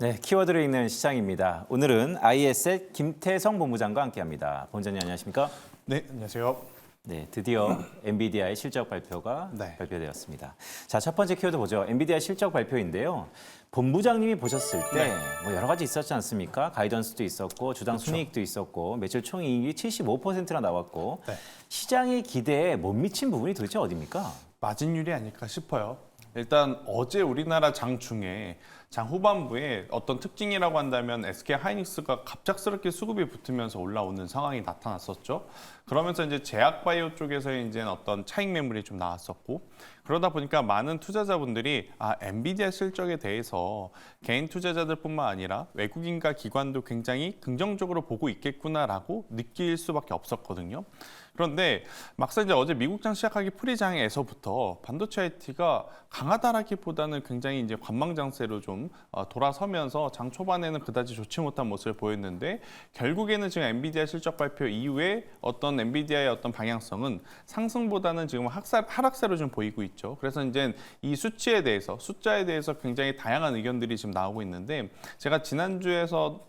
네, 키워드를 읽는 시장입니다. 오늘은 IS의 김태성 본부장과 함께합니다. 본부장님 안녕하십니까? 네, 안녕하세요. 네, 드디어 엔비디아의 실적 발표가 네. 발표되었습니다. 자, 첫 번째 키워드 보죠. 엔비디아 실적 발표인데요. 본부장님이 보셨을 때 뭐 여러 가지 있었지 않습니까? 가이던스도 있었고 주당 순이익도 있었고 매출 총이익이 75%나 나왔고 네. 시장의 기대에 못 미친 부분이 도대체 어디입니까? 마진율이 아닐까 싶어요. 일단 어제 우리나라 장 중에 장 후반부에 어떤 특징이라고 한다면 SK 하이닉스가 갑작스럽게 수급이 붙으면서 올라오는 상황이 나타났었죠. 그러면서 이제 제약바이오 쪽에서의 이제 어떤 차익 매물이 좀 나왔었고, 그러다 보니까 많은 투자자분들이 엔비디아 실적에 대해서 개인 투자자들뿐만 아니라 외국인과 기관도 굉장히 긍정적으로 보고 있겠구나라고 느낄 수밖에 없었거든요. 그런데 막상 이제 어제 미국장 시작하기 프리장에서부터 반도체 IT가 강하다라기보다는 굉장히 이제 관망장세로 좀 돌아서면서 장 초반에는 그다지 좋지 못한 모습을 보였는데, 결국에는 지금 엔비디아 실적 발표 이후에 어떤 엔비디아의 어떤 방향성은 상승보다는 지금 하락세로 좀 보이고 있죠. 그래서 이제 이 수치에 대해서, 숫자에 대해서 굉장히 다양한 의견들이 지금 나오고 있는데, 제가 지난주에도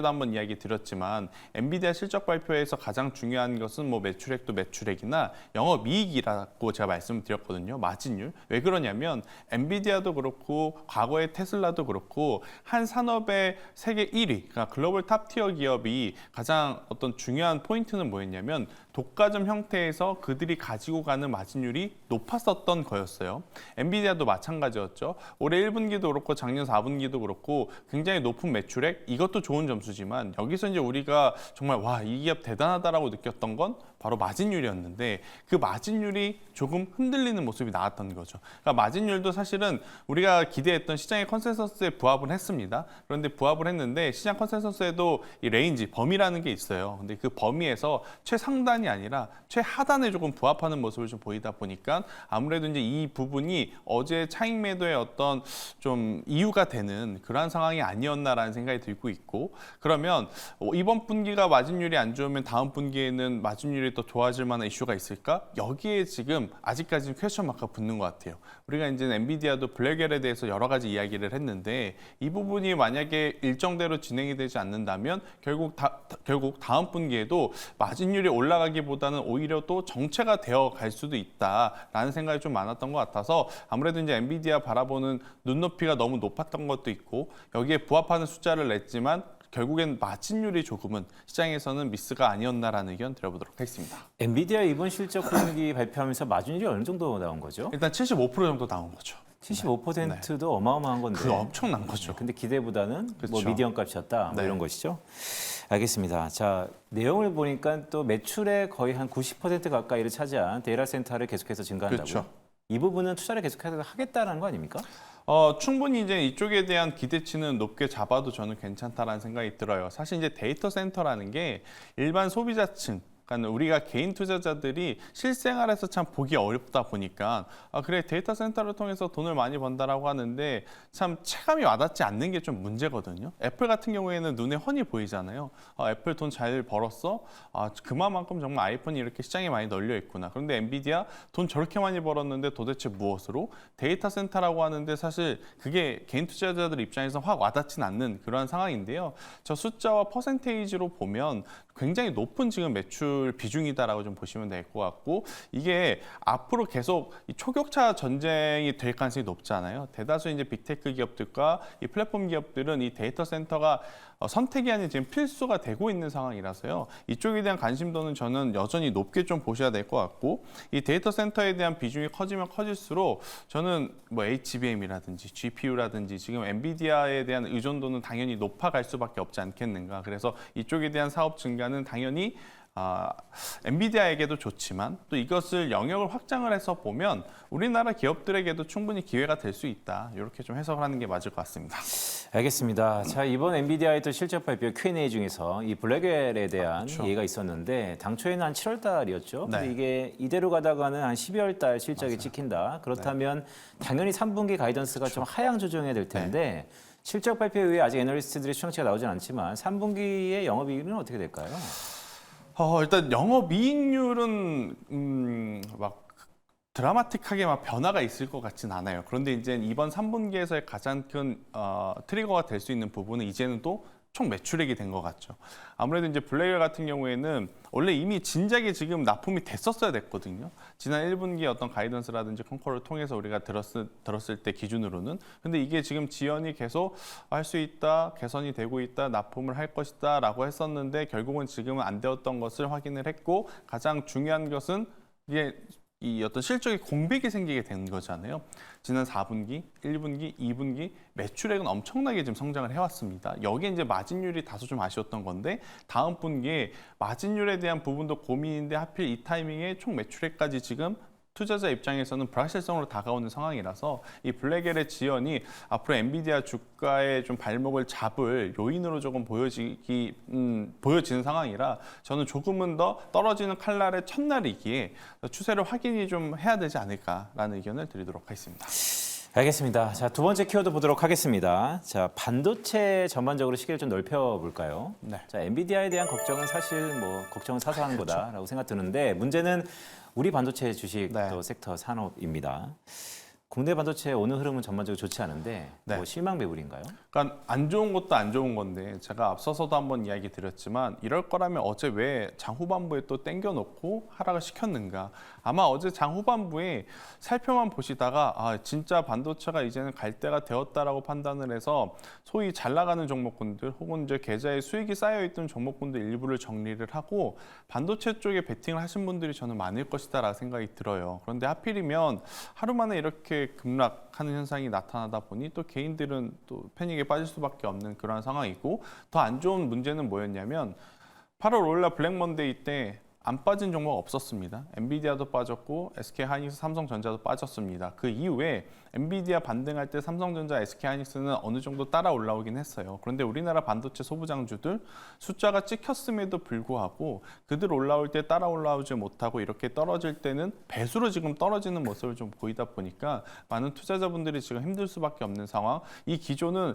한번 이야기 드렸지만 엔비디아 실적 발표에서 가장 중요한 것은 뭐 매출액도 매출액이나 영업이익이라고 제가 말씀을 드렸거든요. 마진율. 왜 그러냐면 엔비디아도 그렇고 과거의 테슬라도 그렇고 한 산업의 세계 1위, 그러니까 글로벌 탑티어 기업이 가장 어떤 중요한 포인트는 뭐였냐면 독과점 형태에서 그들이 가지고 가는 마진율이 높았었던 거였어요. 엔비디아도 마찬가지였죠. 올해 1분기도 그렇고 작년 4분기도 그렇고 굉장히 높은 매출액, 이것도 좋은 점수지만 여기서 이제 우리가 정말 와, 이 기업 대단하다라고 느꼈던 건 바로 마진율이었는데, 그 마진율이 조금 흔들리는 모습이 나왔던 거죠. 그러니까 마진율도 사실은 우리가 기대했던 시장의 컨센서스에 부합을 했습니다. 그런데 부합을 했는데 시장 컨센서스에도 이 레인지, 범위라는 게 있어요. 근데 그 범위에서 최상단이 아니라 최하단에 조금 부합하는 모습을 좀 보이다 보니까 아무래도 이제 이 부분이 어제 차익 매도의 어떤 좀 이유가 되는 그러한 상황이 아니었나라는 생각이 들고 있고, 그러면 이번 분기가 마진율이 안 좋으면 다음 분기에는 마진율이 또 좋아질 만한 이슈가 있을까? 여기에 지금 아직까지는 퀘스천 마크가 붙는 것 같아요. 우리가 이제 엔비디아도 블랙엘에 대해서 여러 가지 이야기를 했는데, 이 부분이 만약에 일정대로 진행이 되지 않는다면 결국 다음 분기에도 마진율이 올라가기보다는 오히려 또 정체가 되어 갈 수도 있다라는 생각이 좀 많았던 것 같아서, 아무래도 이제 엔비디아 바라보는 눈높이가 너무 높았던 것도 있고, 여기에 부합하는 숫자를 냈지만 결국엔 마진율이 조금은 시장에서는 미스가 아니었나라는 의견 드려보도록 하겠습니다. 엔비디아 이번 실적 분기 발표하면서 마진율이 어느 정도 나온 거죠? 일단 75% 정도 나온 거죠. 75%도 어마어마한 건데. 그 엄청난 거죠. 근데 기대보다는 뭐 그렇죠. 미디엄 값이었다, 뭐 이런 것이죠. 알겠습니다. 자, 내용을 보니까 또 매출의 거의 한 90% 가까이를 차지한 데이터 센터를 계속해서 증가한다고요. 그렇죠. 이 부분은 투자를 계속해서 하겠다는 거 아닙니까? 충분히 이제 이쪽에 대한 기대치는 높게 잡아도 저는 괜찮다라는 생각이 들어요. 사실 이제 데이터 센터라는 게 일반 소비자층, 그러니까 우리가 개인 투자자들이 실생활에서 참 보기 어렵다 보니까 그래, 데이터 센터를 통해서 돈을 많이 번다라고 하는데 참 체감이 와닿지 않는 게 좀 문제거든요. 애플 같은 경우에는 눈에 훤히 보이잖아요. 애플 돈 잘 벌었어? 그만큼 정말 아이폰이 이렇게 시장에 많이 널려 있구나. 그런데 엔비디아 돈 저렇게 많이 벌었는데 도대체 무엇으로? 데이터 센터라고 하는데 사실 그게 개인 투자자들 입장에서 확 와닿진 않는 그러한 상황인데요. 저 숫자와 퍼센테이지로 보면 굉장히 높은 지금 매출 비중이다라고 좀 보시면 될 것 같고, 이게 앞으로 계속 이 초격차 전쟁이 될 가능성이 높잖아요. 대다수 이제 빅테크 기업들과 이 플랫폼 기업들은 이 데이터 센터가 선택이 아닌 지금 필수가 되고 있는 상황이라서요. 이쪽에 대한 관심도는 저는 여전히 높게 좀 보셔야 될 것 같고, 이 데이터 센터에 대한 비중이 커지면 커질수록 저는 뭐 HBM이라든지 GPU라든지 지금 엔비디아에 대한 의존도는 당연히 높아갈 수밖에 없지 않겠는가. 그래서 이쪽에 대한 사업 증가는 당연히 엔비디아에게도 좋지만 또 이것을 영역을 확장을 해서 보면 우리나라 기업들에게도 충분히 기회가 될 수 있다. 이렇게 좀 해석을 하는 게 맞을 것 같습니다. 알겠습니다. 자, 이번 엔비디아의 또 실적 발표 Q&A 중에서 이 블랙웰에 대한 그렇죠. 얘기가 있었는데 당초에는 한 7월 달이었죠. 네. 근데 이게 이대로 가다가는 한 12월 달 실적이 찍힌다. 그렇다면 당연히 3분기 가이던스가 좀 하향 조정해야 될 텐데 실적 발표 이후에 아직 애널리스트들의 추정치가 나오진 않지만 3분기의 영업이익은 어떻게 될까요? 일단 영업이익률은 막 드라마틱하게 막 변화가 있을 것 같진 않아요. 그런데 이제 이번 3분기에서의 가장 큰 트리거가 될 수 있는 부분은 이제는 또 총 매출액이 된 것 같죠. 아무래도 이제 블랙웰 같은 경우에는 원래 이미 진작에 지금 납품이 됐었어야 됐거든요. 지난 1분기에 어떤 가이던스라든지 컨커를 통해서 우리가 들었을 때 기준으로는. 근데 이게 지금 지연이 계속 할 수 있다, 개선이 되고 있다, 납품을 할 것이다 라고 했었는데 결국은 지금은 안 되었던 것을 확인을 했고 가장 중요한 것은 이게 이 어떤 실적의 공백이 생기게 된 거잖아요. 지난 4분기, 1분기, 2분기 매출액은 엄청나게 지금 성장을 해왔습니다. 여기에 이제 마진율이 다소 좀 아쉬웠던 건데 다음 분기에 마진율에 대한 부분도 고민인데 하필 이 타이밍에 총 매출액까지 지금 투자자 입장에서는 불확실성으로 다가오는 상황이라서 이 블랙웰의 지연이 앞으로 엔비디아 주가의 좀 발목을 잡을 요인으로 조금 보여지는 상황이라 저는 조금은 더 떨어지는 칼날의 첫날이기에 추세를 확인이 좀 해야 되지 않을까라는 의견을 드리도록 하겠습니다. 알겠습니다. 자, 두 번째 키워드 보도록 하겠습니다. 자, 반도체 전반적으로 시계를 좀 넓혀볼까요? 네. 자, 엔비디아에 대한 걱정은 사실 뭐 걱정은 사소한 거다라고 생각 드는데 문제는 우리 반도체 주식 네. 또 섹터 산업입니다. 국내 반도체 오늘 흐름은 전반적으로 좋지 않은데 네. 뭐 실망 배불인가요? 그러니까 안 좋은 것도 안 좋은 건데 제가 앞서서도 한번 이야기 드렸지만 이럴 거라면 어제 왜 장후반부에 또 땡겨놓고 하락을 시켰는가. 아마 어제 장후반부에 살펴만 보시다가 아 진짜 반도체가 이제는 갈 때가 되었다라고 판단을 해서 소위 잘 나가는 종목군들 혹은 이제 계좌에 수익이 쌓여있던 종목군들 일부를 정리를 하고 반도체 쪽에 베팅을 하신 분들이 저는 많을 것이다라고 생각이 들어요. 그런데 하필이면 하루 만에 이렇게 급락하는 현상이 나타나다 보니 또 개인들은 또 패닉에 빠질 수밖에 없는 그런 상황이고 더 안 좋은 문제는 뭐였냐면 8월 5일날 블랙 먼데이 때 안 빠진 종목 없었습니다. 엔비디아도 빠졌고 SK하이닉스, 삼성전자도 빠졌습니다. 그 이후에 엔비디아 반등할 때 삼성전자, SK하이닉스는 어느 정도 따라 올라오긴 했어요. 그런데 우리나라 반도체 소부장주들 숫자가 찍혔음에도 불구하고 그들 올라올 때 따라 올라오지 못하고 이렇게 떨어질 때는 배수로 지금 떨어지는 모습을 좀 보이다 보니까 많은 투자자분들이 지금 힘들 수밖에 없는 상황. 이 기조는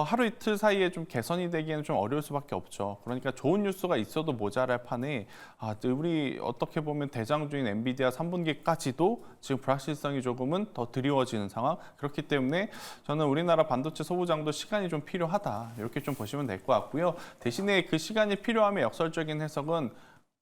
하루 이틀 사이에 좀 개선이 되기에는 좀 어려울 수밖에 없죠. 그러니까 좋은 뉴스가 있어도 모자랄 판에 우리 어떻게 보면 대장주인 엔비디아 3분기까지도 지금 불확실성이 조금은 더 드리워지는 상황. 그렇기 때문에 저는 우리나라 반도체 소부장도 시간이 좀 필요하다. 이렇게 좀 보시면 될 것 같고요. 대신에 그 시간이 필요함의 역설적인 해석은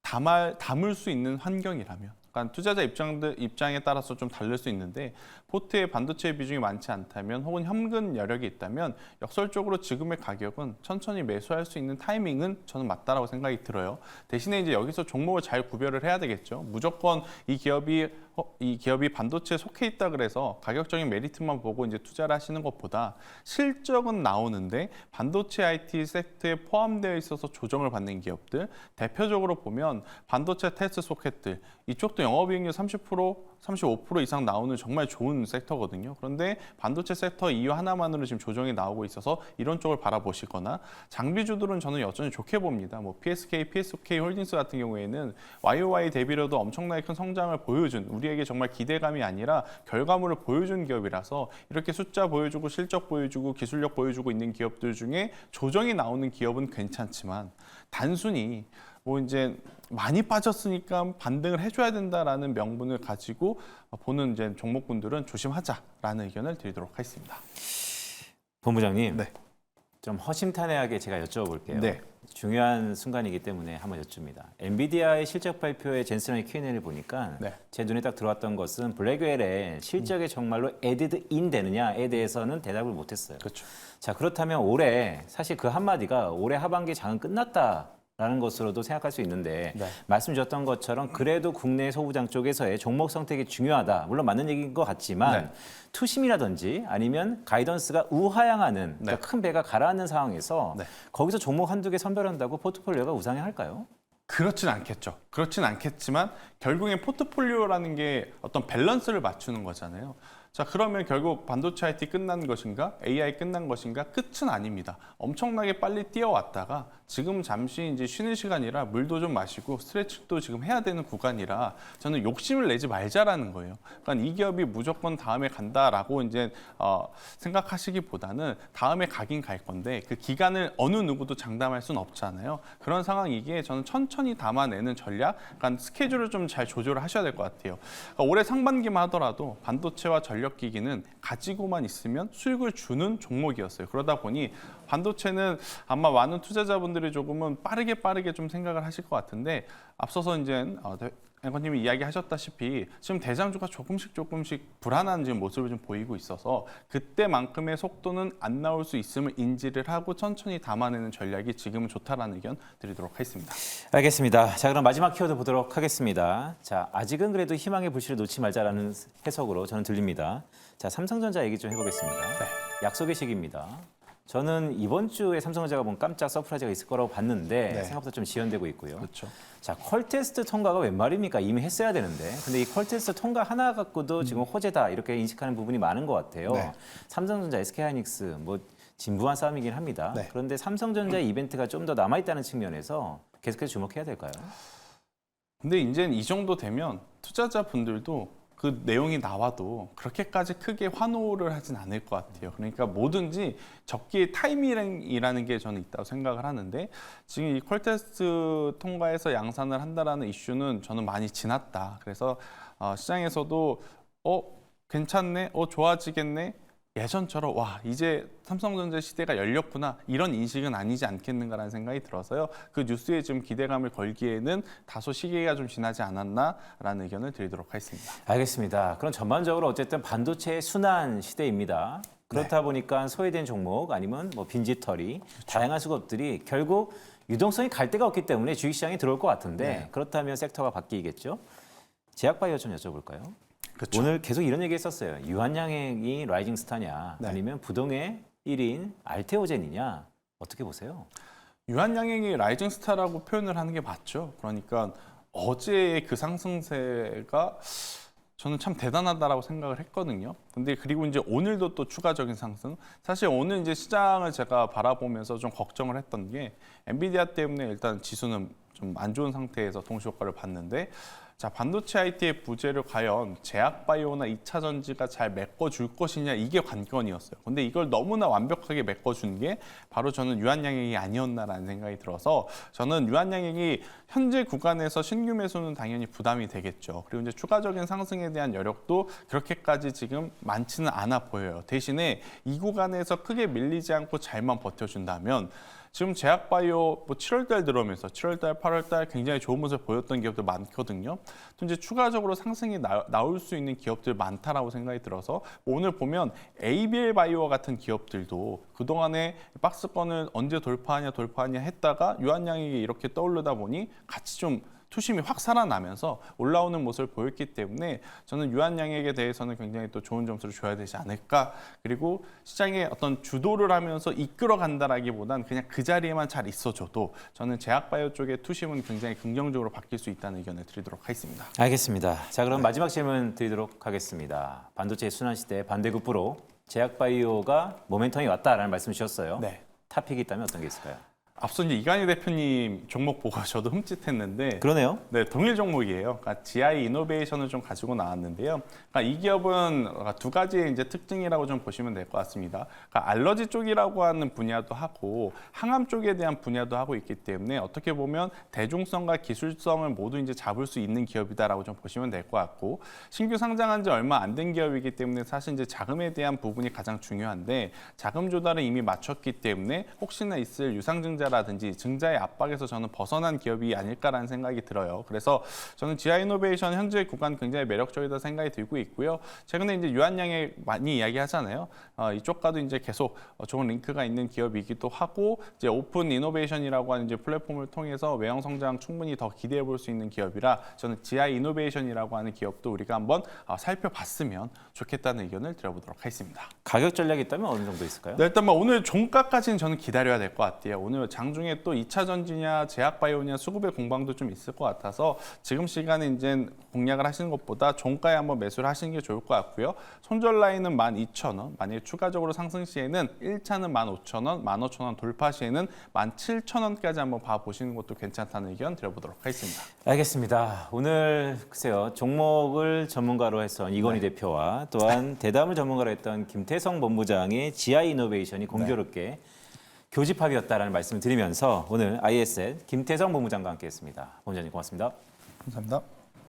담을 수 있는 환경이라면. 그러니까 투자자 입장에 따라서 좀 다를 수 있는데 포트에 반도체 비중이 많지 않다면 혹은 현금 여력이 있다면 역설적으로 지금의 가격은 천천히 매수할 수 있는 타이밍은 저는 맞다라고 생각이 들어요. 대신에 이제 여기서 종목을 잘 구별을 해야 되겠죠. 무조건 이 기업이 반도체에 속해 있다 그래서 가격적인 메리트만 보고 이제 투자를 하시는 것보다 실적은 나오는데 반도체 IT 섹터에 포함되어 있어서 조정을 받는 기업들 대표적으로 보면 반도체 테스트 소켓들 이쪽도 영업이익률 30%, 35% 이상 나오는 정말 좋은 섹터거든요. 그런데 반도체 섹터 이유 하나만으로 지금 조정이 나오고 있어서 이런 쪽을 바라보시거나 장비주들은 저는 여전히 좋게 봅니다. 뭐 PSK, PSK 홀딩스 같은 경우에는 YOY 대비로도 엄청나게 큰 성장을 보여준 우리에게 정말 기대감이 아니라 결과물을 보여준 기업이라서 이렇게 숫자 보여주고 실적 보여주고 기술력 보여주고 있는 기업들 중에 조정이 나오는 기업은 괜찮지만 단순히 뭐 이제 많이 빠졌으니까 반등을 해줘야 된다라는 명분을 가지고 보는 이제 종목군들은 조심하자라는 의견을 드리도록 하겠습니다. 본부장님, 네. 좀 허심탄회하게 제가 여쭤볼게요. 네. 중요한 순간이기 때문에 한번 여쭙니다. 엔비디아의 실적 발표의 젠슨의 Q&A를 보니까 네. 제 눈에 딱 들어왔던 것은 블랙웰의 실적에 정말로 에디드 인 되느냐에 대해서는 대답을 못했어요. 그렇죠. 자, 그렇다면 올해 사실 그 한마디가 올해 하반기 장은 끝났다. 라는 것으로도 생각할 수 있는데 네. 말씀 주셨던 것처럼 그래도 국내 소부장 쪽에서의 종목 선택이 중요하다. 물론 맞는 얘기인 것 같지만 네. 투심이라든지 아니면 가이던스가 우하향하는 그러니까 네. 큰 배가 가라앉는 상황에서 네. 거기서 종목 한두 개 선별한다고 포트폴리오가 우상향할까요? 그렇진 않겠죠. 그렇진 않겠지만 결국엔 포트폴리오라는 게 어떤 밸런스를 맞추는 거잖아요. 자, 그러면 결국 반도체 IT 끝난 것인가? AI 끝난 것인가? 끝은 아닙니다. 엄청나게 빨리 뛰어왔다가 지금 잠시 이제 쉬는 시간이라 물도 좀 마시고 스트레칭도 지금 해야 되는 구간이라 저는 욕심을 내지 말자라는 거예요. 그러니까 이 기업이 무조건 다음에 간다라고 이제 생각하시기보다는 다음에 가긴 갈 건데 그 기간을 어느 누구도 장담할 수는 없잖아요. 그런 상황이기에 저는 천천히 담아내는 전략, 그러니까 스케줄을 좀 잘 조절을 하셔야 될 것 같아요. 그러니까 올해 상반기만 하더라도 반도체와 전력기기는 가지고만 있으면 수익을 주는 종목이었어요. 그러다 보니 반도체는 아마 많은 투자자분들이 조금은 빠르게 좀 생각을 하실 것 같은데 앞서서 이제 앵커님이 이야기하셨다시피 지금 대장주가 조금씩 불안한 지금 모습을 좀 보이고 있어서 그때만큼의 속도는 안 나올 수 있음을 인지를 하고 천천히 담아내는 전략이 지금은 좋다라는 의견 드리도록 하겠습니다. 알겠습니다. 자, 그럼 마지막 키워드 보도록 하겠습니다. 자, 아직은 그래도 희망의 불씨를 놓지 말자라는 해석으로 저는 들립니다. 자, 삼성전자 얘기 좀 해보겠습니다. 약속의 시기입니다. 저는 이번 주에 삼성전자가 본 깜짝 서프라이즈가 있을 거라고 봤는데 생각보다 좀 지연되고 있고요. 그렇죠. 자, 퀄테스트 통과가 웬 말입니까? 이미 했어야 되는데. 근데 이 퀄테스트 통과 하나 갖고도 지금 호재다 이렇게 인식하는 부분이 많은 것 같아요. 삼성전자, SK하이닉스 뭐 진부한 싸움이긴 합니다. 그런데 삼성전자 이벤트가 좀 더 남아있다는 측면에서 계속해서 주목해야 될까요? 근데 이제 이 정도 되면 투자자분들도 그 내용이 나와도 그렇게까지 크게 환호를 하진 않을 것 같아요. 그러니까 뭐든지 적기의 타이밍이라는 게 저는 있다고 생각을 하는데 지금 이 퀄테스트 통과해서 양산을 한다라는 이슈는 저는 많이 지났다. 그래서 시장에서도 괜찮네, 좋아지겠네. 예전처럼 와 이제 삼성전자 시대가 열렸구나 이런 인식은 아니지 않겠는가라는 생각이 들어서요. 그 뉴스에 좀 기대감을 걸기에는 다소 시기가 좀 지나지 않았나라는 의견을 드리도록 하겠습니다. 알겠습니다. 그럼 전반적으로 어쨌든 반도체의 순환 시대입니다. 그렇다 보니까 소외된 종목 아니면 뭐 빈집털이 다양한 수급들이 결국 유동성이 갈 데가 없기 때문에 주식시장에 들어올 것 같은데 그렇다면 섹터가 바뀌겠죠. 제약바이오 좀 여쭤볼까요? 그렇죠. 오늘 계속 이런 얘기 했었어요. 유한양행이 라이징 스타냐 아니면 부동의 1인 알테오젠이냐 어떻게 보세요? 유한양행이 라이징 스타라고 표현을 하는 게 맞죠. 그러니까 어제의 그 상승세가 저는 참 대단하다라고 생각을 했거든요. 근데 그리고 이제 오늘도 또 추가적인 상승. 사실 오늘 이제 시장을 제가 바라보면서 좀 걱정을 했던 게 엔비디아 때문에 일단 지수는 좀 안 좋은 상태에서 동시 효과를 봤는데 자, 반도체 IT의 부재를 과연 제약바이오나 2차 전지가 잘 메꿔줄 것이냐 이게 관건이었어요. 근데 이걸 너무나 완벽하게 메꿔준 게 바로 저는 유한양행이 아니었나라는 생각이 들어서 저는 유한양행이 현재 구간에서 신규 매수는 당연히 부담이 되겠죠. 그리고 이제 추가적인 상승에 대한 여력도 그렇게까지 지금 많지는 않아 보여요. 대신에 이 구간에서 크게 밀리지 않고 잘만 버텨준다면 지금 제약바이오 7월달 들어오면서 7월달, 8월달 굉장히 좋은 모습을 보였던 기업들 많거든요. 또 이제 추가적으로 상승이 나올 수 있는 기업들 많다라고 생각이 들어서 오늘 보면 ABL 바이오 같은 기업들도 그동안에 박스권을 언제 돌파하냐 했다가 유한양에게 이렇게 떠오르다 보니 같이 좀 투심이 확 살아나면서 올라오는 모습을 보였기 때문에 저는 유한양에게 대해서는 굉장히 또 좋은 점수를 줘야 되지 않을까. 그리고 시장에 어떤 주도를 하면서 이끌어 간다라기보단 그냥 그 자리에만 잘 있어줘도 저는 제약바이오 쪽의 투심은 굉장히 긍정적으로 바뀔 수 있다는 의견을 드리도록 하겠습니다. 알겠습니다. 자, 그럼 마지막 질문 드리도록 하겠습니다. 반도체 순환시대 반대급부로 제약바이오가 모멘텀이 왔다라는 말씀 주셨어요. 탑픽이 있다면 어떤 게 있을까요? 앞서 이제 이관희 대표님 종목 보고 저도 흠칫했는데 그러네요. 네, 동일 종목이에요. 그러니까 GI 이노베이션을 좀 가지고 나왔는데요. 그러니까 이 기업은 두 가지의 이제 특징이라고 좀 보시면 될 것 같습니다. 그러니까 알러지 쪽이라고 하는 분야도 하고 항암 쪽에 대한 분야도 하고 있기 때문에 어떻게 보면 대중성과 기술성을 모두 이제 잡을 수 있는 기업이다라고 좀 보시면 될 것 같고 신규 상장한 지 얼마 안 된 기업이기 때문에 사실 이제 자금에 대한 부분이 가장 중요한데 자금 조달을 이미 마쳤기 때문에 혹시나 있을 유상증자 라든지 증자의 압박에서 저는 벗어난 기업이 아닐까라는 생각이 들어요. 그래서 저는 지아이노베이션 현재 구간 굉장히 매력적이다 생각이 들고 있고요. 최근에 이제 유한양에 많이 이야기하잖아요. 이쪽과도 이제 계속 좋은 링크가 있는 기업이기도 하고 이제 오픈 이노베이션이라고 하는 이제 플랫폼을 통해서 외형 성장 충분히 더 기대해 볼 수 있는 기업이라 저는 지아이노베이션이라고 하는 기업도 우리가 한번 살펴봤으면 좋겠다는 의견을 드려보도록 하겠습니다. 가격 전략이 있다면 어느 정도 있을까요? 네, 일단 오늘 종가까지는 저는 기다려야 될 것 같아요. 오늘 장중에 또 2차 전지냐 제약바이오냐 수급의 공방도 좀 있을 것 같아서 지금 시간에 이제 공략을 하시는 것보다 종가에 한번 매수를 하시는 게 좋을 것 같고요. 손절 라인은 12,000원, 만약에 추가적으로 상승 시에는 1차는 15,000원, 15,000원 돌파 시에는 17,000원까지 한번 봐보시는 것도 괜찮다는 의견 드려보도록 하겠습니다. 알겠습니다. 오늘 글쎄요 종목을 전문가로 했던 이건희 대표와 또한 대담을 전문가로 했던 김태성 본부장의 GI 이노베이션이 공교롭게 교집합이었다라는 말씀을 드리면서 오늘 ISL 김태성 본부장과 함께했습니다. 본부장님 고맙습니다. 감사합니다.